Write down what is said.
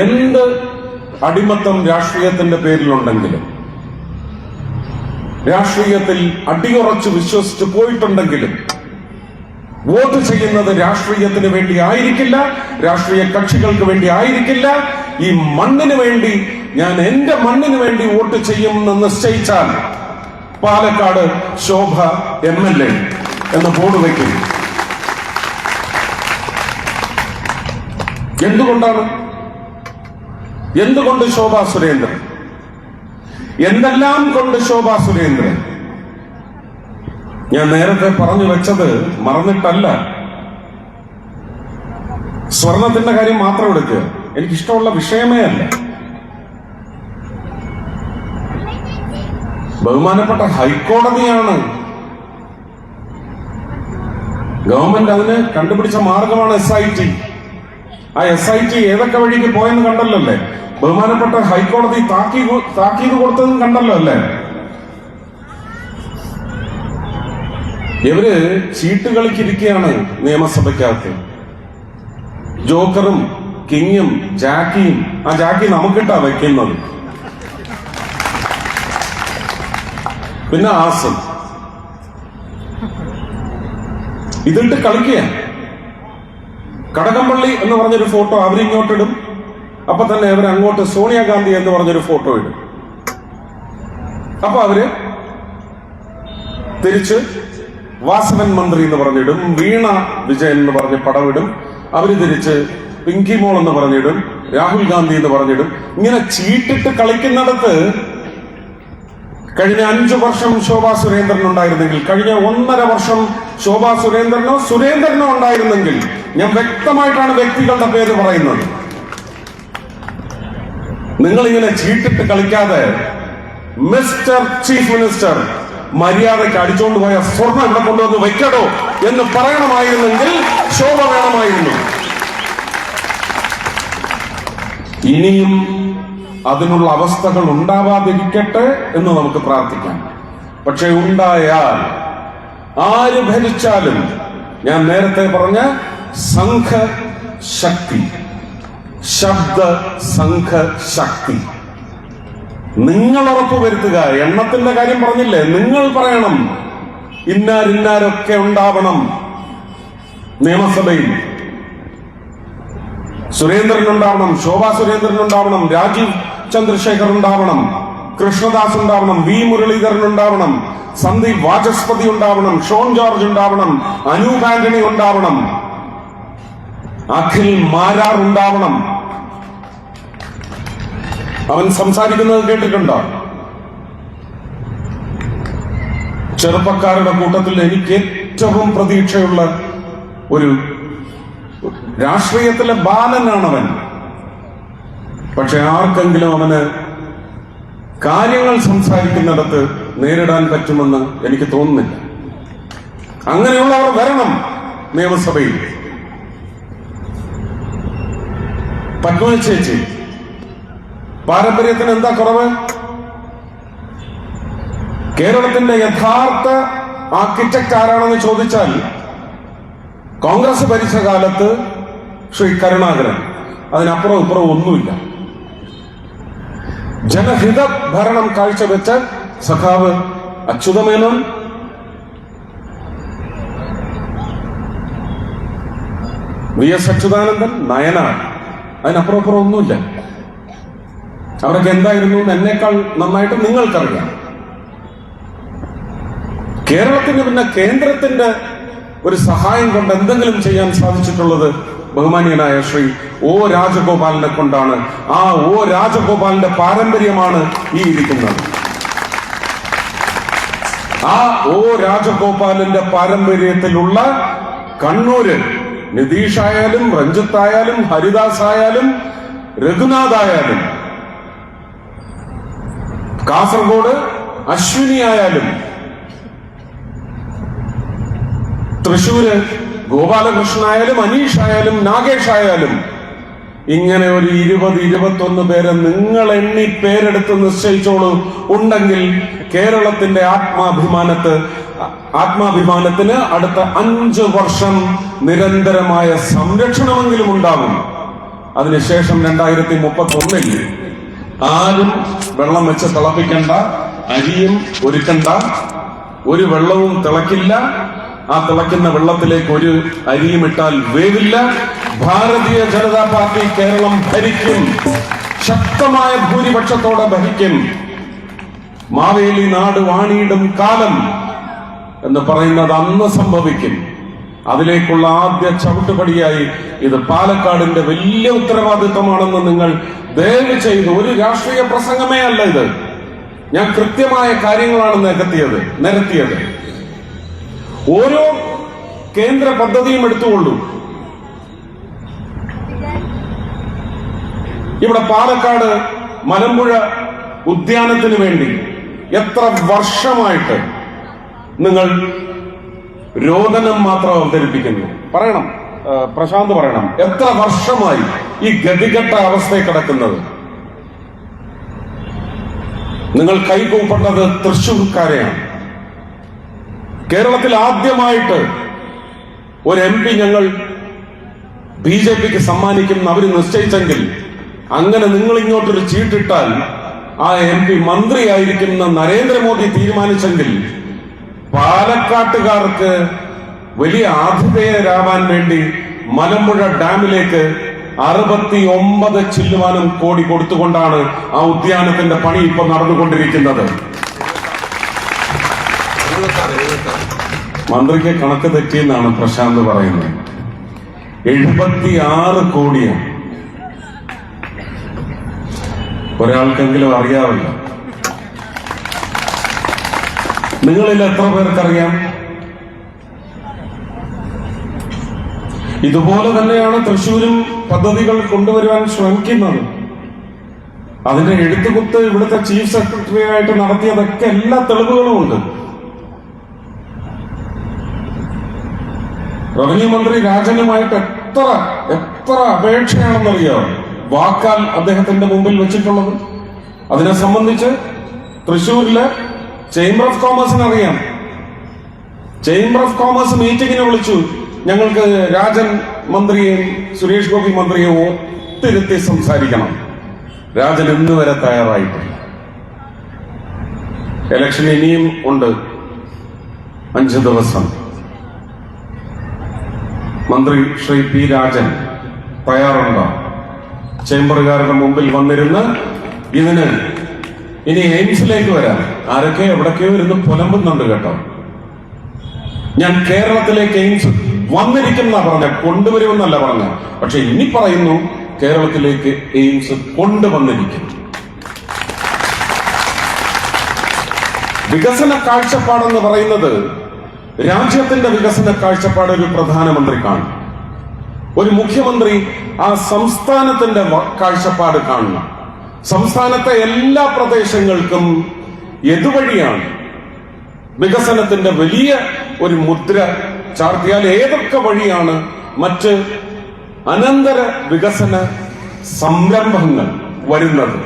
എന്ത് അടിമത്തം രാഷ്ട്രീയത്തിന്റെ പേരിലുണ്ടെങ്കിലും, രാഷ്ട്രീയത്തിൽ അടിയുറച്ച് വിശ്വസിച്ച് പോയിട്ടുണ്ടെങ്കിലും, വോട്ട് ചെയ്യുന്നത് രാഷ്ട്രീയത്തിന് വേണ്ടി ആയിരിക്കില്ല, രാഷ്ട്രീയ കക്ഷികൾക്ക് വേണ്ടി ആയിരിക്കില്ല. ഈ മണ്ണിന് വേണ്ടി, ഞാൻ എന്റെ മണ്ണിന് വേണ്ടി വോട്ട് ചെയ്യുമെന്ന് നിശ്ചയിച്ചാൽ പാലക്കാട് ശോഭ MLA എന്ന് ബോർഡ് വയ്ക്കും. എന്തുകൊണ്ട് ശോഭാ സുരേന്ദ്രൻ? എന്തെല്ലാം കൊണ്ട് ശോഭാ സുരേന്ദ്രൻ? ഞാൻ നേരത്തെ പറഞ്ഞു വെച്ചത് മറന്നിട്ടല്ല. സ്വർണത്തിന്റെ കാര്യം മാത്രം എടുക്കുക, എനിക്കിഷ്ടമുള്ള വിഷയമേ അല്ല. ബഹുമാനപ്പെട്ട ഹൈക്കോടതിയാണ് ഗവൺമെന്റ് അതിന് കണ്ടുപിടിച്ച മാർഗമാണ് SIT. ആ SIT ഏതൊക്കെ വഴിക്ക് പോയെന്ന് കണ്ടല്ലോ അല്ലേ? ബഹുമാനപ്പെട്ട ഹൈക്കോടതി താക്കീത് കൊടുത്തതും കണ്ടല്ലോ അല്ലേ? ഇവര് ചീട്ട് കളിക്കിരിക്കുകയാണ് നിയമസഭയ്ക്കകത്ത്. ജോക്കറും കിങ്ങും ജാക്കിയും. ആ ജാക്കി നമുക്കിട്ടാ വെക്കുന്നത്. പിന്നെ ആസം. ഇതിട്ട് കളിക്കുക. കടകംപള്ളി എന്ന് പറഞ്ഞൊരു ഫോട്ടോ അവരിങ്ങോട്ടിടും, അപ്പൊ തന്നെ അവർ അങ്ങോട്ട് സോണിയാഗാന്ധി എന്ന് പറഞ്ഞൊരു ഫോട്ടോ ഇടും. അപ്പൊ അവര് തിരിച്ച് വാസവൻ മന്ത്രി എന്ന് പറഞ്ഞിടും, വീണ വിജയൻ എന്ന് പറഞ്ഞ് പടവിടും. അവര് തിരിച്ച് പിങ്കി മോൾ എന്ന് പറഞ്ഞിടും, രാഹുൽ ഗാന്ധി എന്ന് പറഞ്ഞിടും. ഇങ്ങനെ ചീട്ടിട്ട് കളിക്കുന്നിടത്ത് കഴിഞ്ഞ 5 വർഷം ശോഭാ സുരേന്ദ്രൻ ഉണ്ടായിരുന്നെങ്കിൽ, കഴിഞ്ഞ 1.5 വർഷം ശോഭാ സുരേന്ദ്രനോ ഉണ്ടായിരുന്നെങ്കിൽ, ഞാൻ വ്യക്തമായിട്ടാണ് വ്യക്തികളുടെ പേര് പറയുന്നത്. നിങ്ങളിങ്ങനെ ചീട്ടിട്ട് കളിക്കാതെ മിസ്റ്റർ ചീഫ് മിനിസ്റ്റർ മര്യാദയ്ക്ക് അടിച്ചുകൊണ്ട് പോയ സ്വർണ്ണം ഇവിടെ കൊണ്ടുവന്ന് വെക്കടോ എന്ന് പറയണമായിരുന്നെങ്കിൽ ശോഭ വേണമായിരുന്നു. ഇനിയും അതിനുള്ള അവസ്ഥകൾ ഉണ്ടാവാതിരിക്കട്ടെ എന്ന് നമുക്ക് പ്രാർത്ഥിക്കാം. പക്ഷെ ഉണ്ടായാൽ ആര് ഭരിച്ചാലും, ഞാൻ നേരത്തെ പറഞ്ഞ സംഘശക്തി, ശബ്ദ സംഘശക്തി നിങ്ങൾ ഉറപ്പുവരുത്തുക. എണ്ണത്തിന്റെ കാര്യം പറഞ്ഞില്ലേ, നിങ്ങൾ പറയണം ഇന്നാരൊക്കെ ഉണ്ടാവണം നിയമസഭയിൽ. സുരേന്ദ്രൻ ഉണ്ടാവണം, ശോഭാ സുരേന്ദ്രൻ ഉണ്ടാവണം, രാജീവ് ചന്ദ്രശേഖർ ഉണ്ടാവണം, കൃഷ്ണദാസ് ഉണ്ടാവണം, V മുരളീധരൻ ഉണ്ടാവണം, സന്ദീപ് വാചസ്പതി ഉണ്ടാവണം, ഷോൺ ജോർജ് ഉണ്ടാവണം, അനൂപ് ആന്റണി ഉണ്ടാവണം, അഖിൽ മാരാർ ഉണ്ടാവണം. അവൻ സംസാരിക്കുന്നത് കേട്ടിട്ടുണ്ടോ? ചെറുപ്പക്കാരുടെ കൂട്ടത്തിൽ എനിക്ക് ഏറ്റവും പ്രതീക്ഷയുള്ള ഒരു രാഷ്ട്രീയത്തിലെ ബാലനാണവൻ. പക്ഷെ ആർക്കെങ്കിലും അവന് കാര്യങ്ങൾ സംസാരിക്കുന്നിടത്ത് നേരിടാൻ പറ്റുമെന്ന് എനിക്ക് തോന്നുന്നില്ല. അങ്ങനെയുള്ളവർ വരണം നിയമസഭയിൽ. പത്മ ചേച്ചി, പാരമ്പര്യത്തിന് എന്താ കുറവ്? കേരളത്തിന്റെ യഥാർത്ഥ ആർക്കിടെക്ട് ആരാണെന്ന് ചോദിച്ചാൽ കോൺഗ്രസ് ഭരിച്ച കാലത്ത് ശ്രീ കരുണാകരൻ. അതിനപ്പുറം ഇപ്പുറം ഒന്നുമില്ല. ജനഹിത ഭരണം കാഴ്ചവെച്ച സഖാവ് അച്യുതമേനോൻ, VS അച്യുതാനന്ദൻ, നയനാർ. അതിനപ്പുറം ഇപ്പുറം ഒന്നുമില്ല. അവരൊക്കെ എന്തായിരുന്നു എന്നേക്കാൾ നന്നായിട്ട് നിങ്ങൾക്കറിയാം. കേരളത്തിന് പിന്നെ കേന്ദ്രത്തിന്റെ ഒരു സഹായം കൊണ്ട് എന്തെങ്കിലും ചെയ്യാൻ സാധിച്ചിട്ടുള്ളത് ബഹുമാനീയനായ ശ്രീ O രാജഗോപാലിനെ കൊണ്ടാണ്. ആ O രാജഗോപാലിന്റെ പാരമ്പര്യമാണ് ഈ ഇരിക്കുന്നത്. ആ O രാജഗോപാലിന്റെ പാരമ്പര്യത്തിലുള്ള കണ്ണൂര് നിതീഷ് ആയാലും, രഞ്ജിത്ത് ആയാലും, ഹരിദാസ് ആയാലും, രഘുനാഥ് ആയാലും, കാസർഗോഡ് അശ്വിനി ആയാലും, തൃശൂര് ഗോപാലകൃഷ്ണൻ ആയാലും, അനീഷ് ആയാലും, നാഗേഷ് ആയാലും, ഇങ്ങനെ ഒരു 20-21 പേരെ നിങ്ങൾ എണ്ണി പേരെടുത്ത് നിശ്ചയിച്ചോളൂ ഉണ്ടെങ്കിൽ കേരളത്തിന്റെ ആത്മാഭിമാനത്തിന് അടുത്ത 5 വർഷം നിരന്തരമായ സംരക്ഷണമെങ്കിലും ഉണ്ടാകും. അതിനുശേഷം 2031 ആരും വെള്ളം വെച്ച് തിളപ്പിക്കണ്ട, അരിയും ഒരുക്കണ്ട, ഒരു വെള്ളവും തിളക്കില്ല. ആ തിളക്കുന്ന വെള്ളത്തിലേക്ക് ഒരു അരിയും ഇട്ടാൽ വേവില്ല. ഭാരതീയ ജനതാ പാർട്ടി കേരളം ഭരിക്കും, ശക്തമായ ഭൂരിപക്ഷത്തോടെ ഭരിക്കും. മാവേലി നാട് വാണിയിടും കാലം എന്ന് പറയുന്നത് അന്ന് സംഭവിക്കും. അതിലേക്കുള്ള ആദ്യ ചവിട്ടുപടിയായി ഇത് പാലക്കാടിന്റെ വലിയ ഉത്തരവാദിത്വമാണെന്ന് നിങ്ങൾ ദയവ് ചെയ്ത്, ഒരു രാഷ്ട്രീയ പ്രസംഗമേ അല്ല ഇത്, ഞാൻ കൃത്യമായ കാര്യങ്ങളാണ് നിരത്തിയത്. ഓരോ കേന്ദ്ര പദ്ധതിയും എടുത്തുകൊള്ളൂ. ഇവിടെ പാലക്കാട് മലമ്പുഴ ഉദ്യാനത്തിന് വേണ്ടി എത്ര വർഷമായിട്ട് നിങ്ങൾ രോദനം മാത്രം അവതരിപ്പിക്കുന്നു? പറയണം, പ്രശാന്ത് പറയണം, എത്ര വർഷമായി ഈ ഗതികെട്ട അവസ്ഥയിൽ കിടക്കുന്നത്? നിങ്ങൾ കൈകൂപ്പേണ്ടത് തൃശ്ശൂർക്കാരെയാണ്. കേരളത്തിൽ ആദ്യമായിട്ട് ഒരു MP ഞങ്ങൾ BJPക്ക് സമ്മാനിക്കും അവര് നിശ്ചയിച്ചെങ്കിൽ, അങ്ങനെ നിങ്ങൾ ഇങ്ങോട്ടൊരു ചീട്ടിട്ടാൽ ആ MP മന്ത്രിയായിരിക്കുന്ന നരേന്ദ്രമോദി തീരുമാനിച്ചെങ്കിൽ, പാലക്കാട്ടുകാർക്ക് വലിയ ആതിഥേയരാവാൻ വേണ്ടി മലമ്പുഴ ഡാമിലേക്ക് 69 ചില്ലുവാനും കോടി കൊടുത്തുകൊണ്ടാണ് ആ ഉദ്യാനത്തിന്റെ പണി ഇപ്പൊ നടന്നുകൊണ്ടിരിക്കുന്നത്. മന്ത്രിക്ക് കണക്ക് തെറ്റിയെന്നാണ് പ്രശാന്ത് പറയുന്നത്. 76 കോടിയാണ്. ഒരാൾക്കെങ്കിലും അറിയാമല്ലോ. നിങ്ങളിൽ എത്ര പേർക്കറിയാം? ഇതുപോലെ തന്നെയാണ് തൃശ്ശൂരും പദ്ധതികൾ കൊണ്ടുവരുവാൻ ശ്രമിക്കുന്നത്. അതിന്റെ എഴുത്തുകുത്ത് ഇവിടുത്തെ ചീഫ് സെക്രട്ടറി ആയിട്ട് നടത്തിയതൊക്കെ എല്ലാ തെളിവുകളും ഉണ്ട്. റവന്യൂ മന്ത്രി രാജനുമായിട്ട് എത്ര അപേക്ഷയാണെന്നറിയാം വാക്കാൽ അദ്ദേഹത്തിന്റെ മുമ്പിൽ വെച്ചിട്ടുള്ളത്. അതിനെ സംബന്ധിച്ച് തൃശ്ശൂരിലെ ചേംബർ ഓഫ് കോമേഴ്സിന് അറിയാം. ചേംബർ ഓഫ് കോമേഴ്സ് മീറ്റിംഗിന് വിളിച്ചു. ഞങ്ങൾക്ക് രാജൻ മന്ത്രിയെയും സുരേഷ് ഗോപി മന്ത്രിയെയും ഒത്തിരുത്തി സംസാരിക്കണം. രാജൻ ഇന്ന് വരെ തയ്യാറായിട്ടില്ല. ഇലക്ഷൻ ഇനിയും ഉണ്ട്, 5 ദിവസം. മന്ത്രി ശ്രീ P. രാജൻ തയ്യാറുണ്ടോ? ചേംബറുകാരുടെ മുമ്പിൽ വന്നിരുന്ന് ഇതിന് ഇനി എയിംസിലേക്ക് വരാൻ ആരൊക്കെ എവിടൊക്കെയോ ഇരുന്ന് പുലമ്പുന്നുണ്ട് കേട്ടോ. ഞാൻ കേരളത്തിലേക്ക് എയിംസ് വന്നിരിക്കുന്ന പറഞ്ഞ, കൊണ്ടുവരുമെന്നല്ല പറഞ്ഞ, പക്ഷെ ഇനി പറയുന്നു കേരളത്തിലേക്ക് എയിംസ് കൊണ്ടുവന്നിരിക്കും. വികസന കാഴ്ചപ്പാടെന്ന് പറയുന്നത് രാജ്യത്തിന്റെ വികസന കാഴ്ചപ്പാട് ഒരു പ്രധാനമന്ത്രി കാണും, ഒരു മുഖ്യമന്ത്രി ആ സംസ്ഥാനത്തിന്റെ കാഴ്ചപ്പാട് കാണണം. സംസ്ഥാനത്തെ എല്ലാ പ്രദേശങ്ങൾക്കും എതുവഴിയാണ് വികസനത്തിന്റെ വലിയ ഒരു മുദ്ര ചാർത്തിയാൽ ഏതൊക്കെ വഴിയാണ് മറ്റ് അനന്തര വികസന സംരംഭങ്ങൾ വരുന്നത്.